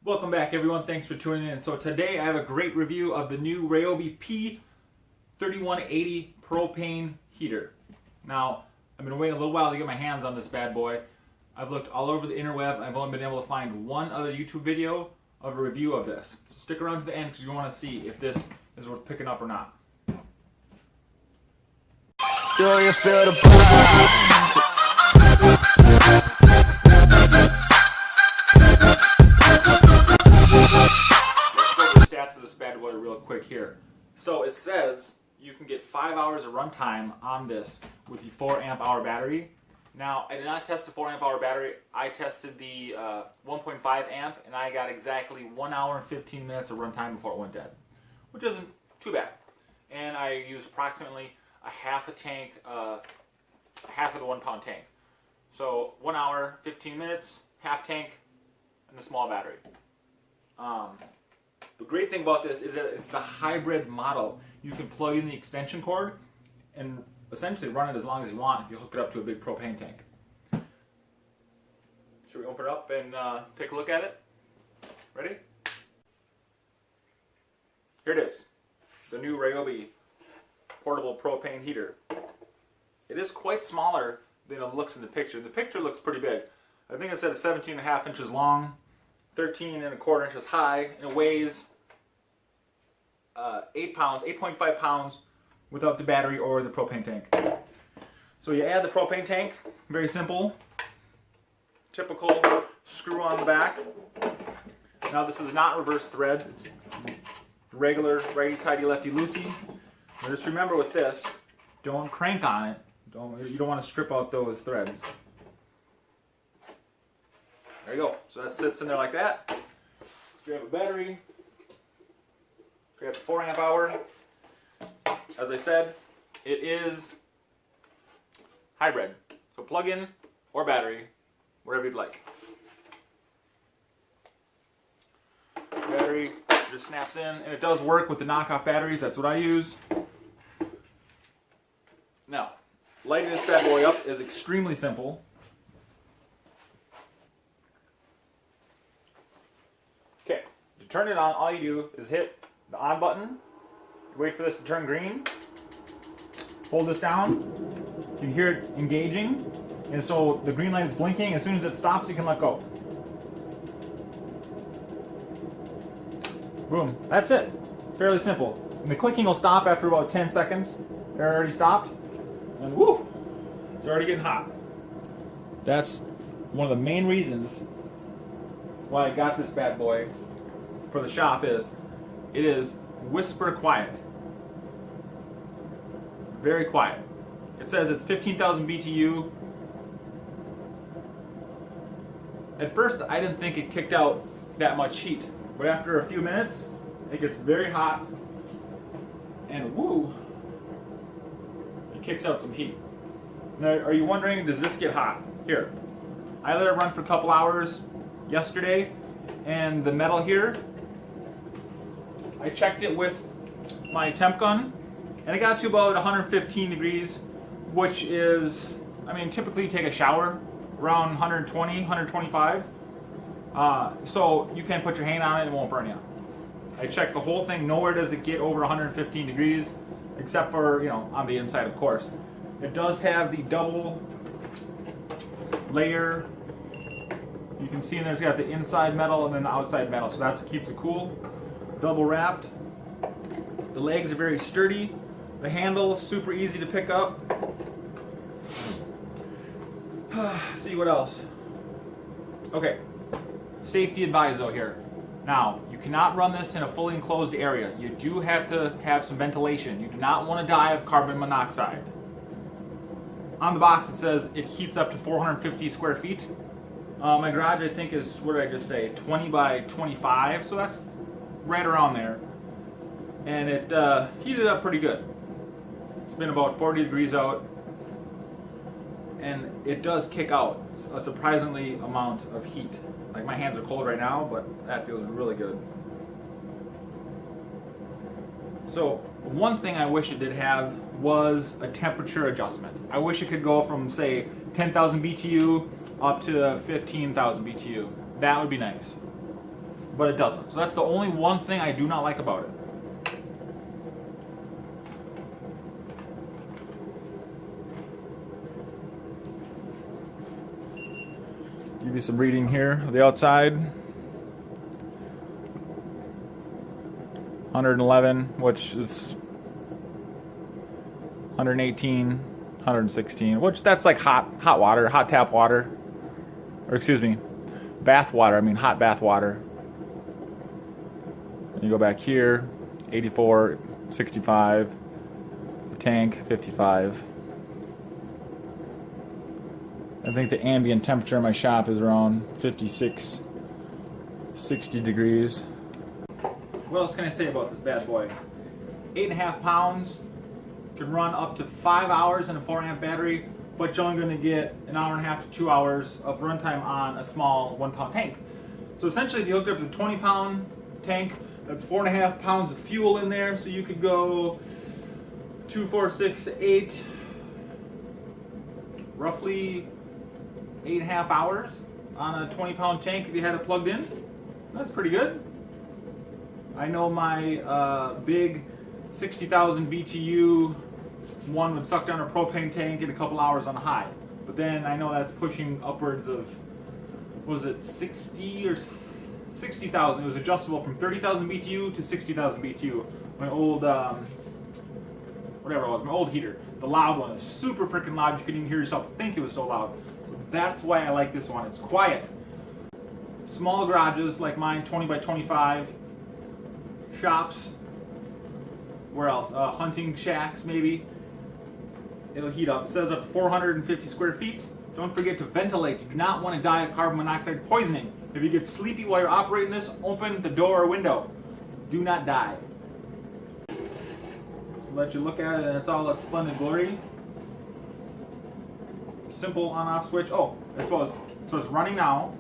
Welcome back everyone, thanks for tuning in. So today I have a great review of the new Ryobi P-3180 propane heater. Now, I've been waiting a little while to get my hands on this bad boy. I've looked all over the interweb. I've only been able to find one other YouTube video of a review of this. So stick around to the end because you want to see if this is worth picking up or not. Do you feel the vibes? Stats of this bad boy real quick here. So it says you can get 5 hours of runtime on this with the 4 amp hour battery. Now, I did not test the 4 amp hour battery. I tested the 1.5 amp and I got exactly 1 hour and 15 minutes of runtime before it went dead, which isn't too bad. And I used approximately a half a tank, half of the 1 pound tank. So 1 hour, 15 minutes, half tank, and the small battery. The great thing about this is that it's the hybrid model. You can plug in the extension cord and essentially run it as long as you want if you hook it up to a big propane tank. Should we open it up and take a look at it? Ready? Here it is, the new Ryobi portable propane heater. It is quite smaller than it looks in the picture. The picture looks pretty big. I think it said 17.5 inches long, 13.25 inches high, and it weighs 8 pounds, 8.5 pounds without the battery or the propane tank. So you add the propane tank, very simple, typical screw on the back. Now this is not reverse thread, it's regular righty-tighty, lefty-loosey. Just remember with this, don't crank on it. You don't want to strip out those threads. There you go. So that sits in there like that. Let's grab a battery. Grab the 4 amp hour. As I said, it is hybrid. So plug in or battery, whatever you'd like. Battery just snaps in, and it does work with the knockoff batteries. That's what I use. Now, lighting this bad boy up is extremely simple. Okay, to turn it on, all you do is hit the on button, wait for this to turn green, hold this down, you can hear it engaging, and so the green light is blinking. As soon as it stops, you can let go. Boom, that's it. Fairly simple. And the clicking will stop after about 10 seconds. It already stopped. And woo, it's already getting hot. That's one of the main reasons why I got this bad boy for the shop. Is it is whisper quiet. Very quiet. It says it's 15,000 BTU. At first I didn't think it kicked out that much heat, but after a few minutes it gets very hot and woo, it kicks out some heat. Now, are you wondering, does this get hot? Here, I let it run for a couple hours yesterday, and the metal here, I checked it with my temp gun, and it got to about 115 degrees, which is, I mean, typically you take a shower around 120, 125. So you can put your hand on it and it won't burn you. I checked the whole thing, nowhere does it get over 115 degrees, except for, on the inside, of course. It does have the double layer. You can see in there it's got the inside metal and then the outside metal, so that's what keeps it cool. Double wrapped. The legs are very sturdy. The handle is super easy to pick up. See what else? Okay, safety adviso here. Now, you cannot run this in a fully enclosed area. You do have to have some ventilation. You do not want to die of carbon monoxide. On the box it says it heats up to 450 square feet. My garage, I think, is, what did I just say, 20 by 25, so that's right around there. And it heated up pretty good. It's been about 40 degrees out, and it does kick out a surprisingly amount of heat. Like, my hands are cold right now, but that feels really good. So one thing I wish it did have was a temperature adjustment. I wish it could go from, say, 10,000 BTU up to 15,000 BTU. That would be nice. but it doesn't. So that's the only one thing I do not like about it. Give you some reading here of the outside. 111, which is 118, 116, which that's like hot water, hot tap water. Or excuse me, bath water, I mean hot bath water. And you go back here, 84, 65, the tank, 55. I think the ambient temperature in my shop is around 56, 60 degrees. What else can I say about this bad boy? 8.5 pounds, can run up to 5 hours in a 4.5 battery, but you're only going to get an hour and a half to 2 hours of runtime on a small 1 pound tank. So essentially, if you hooked up to a 20 pound tank, that's 4.5 pounds of fuel in there, so you could go 2, 4, 6, 8, roughly 8.5 hours on a 20 pound tank if you had it plugged in. That's pretty good. I know my big 60,000 BTU one would suck down a propane tank in a couple hours on a high. But then I know that's pushing upwards of, what was it, 60 or 60,000. It was adjustable from 30,000 BTU to 60,000 BTU. My old, whatever it was, my old heater. The loud one is super freaking loud. You couldn't even hear yourself think it was so loud. That's why I like this one. It's quiet. Small garages like mine, 20 by 25. Shops. Where else? Hunting shacks maybe. It'll heat up. It says up to 450 square feet. Don't forget to ventilate. You do not want to die of carbon monoxide poisoning. If you get sleepy while you're operating this, open the door or window. Do not die. So let you look at it and it's all its splendid glory. Simple on-off switch. Oh, I suppose. So it's running now.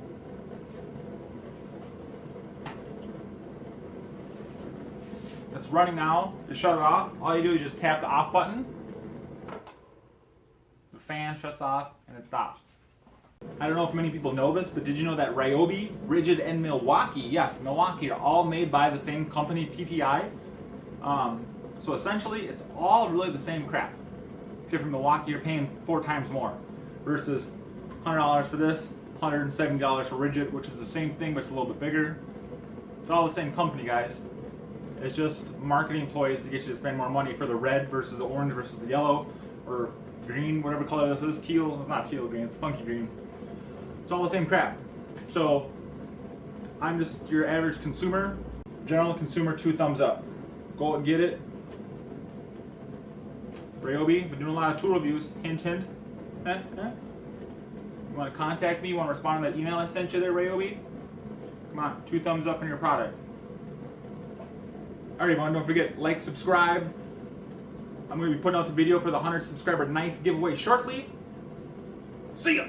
It's running now. To shut it off, all you do is just tap the off button. The fan shuts off and it stops. I don't know if many people know this, but did you know that Ryobi, Rigid, and Milwaukee, yes, Milwaukee, are all made by the same company, TTI. So essentially, it's all really the same crap. Except for Milwaukee, you're paying 4 times more. Versus $100 for this, $170 for Rigid, which is the same thing, but it's a little bit bigger. It's all the same company, guys. It's just marketing employees to get you to spend more money for the red versus the orange versus the yellow, or green, whatever color this is. Teal, it's not teal green, it's funky green. It's all the same crap. So, I'm just your average consumer, general consumer, 2 thumbs up. Go and get it. Ryobi, been doing a lot of tool reviews, hint hint. You want to contact me, you want to respond to that email I sent you there, Ryobi? Come on, 2 thumbs up on your product. Alright everyone, don't forget, like, subscribe. I'm going to be putting out the video for the 100 subscriber knife giveaway shortly. See ya!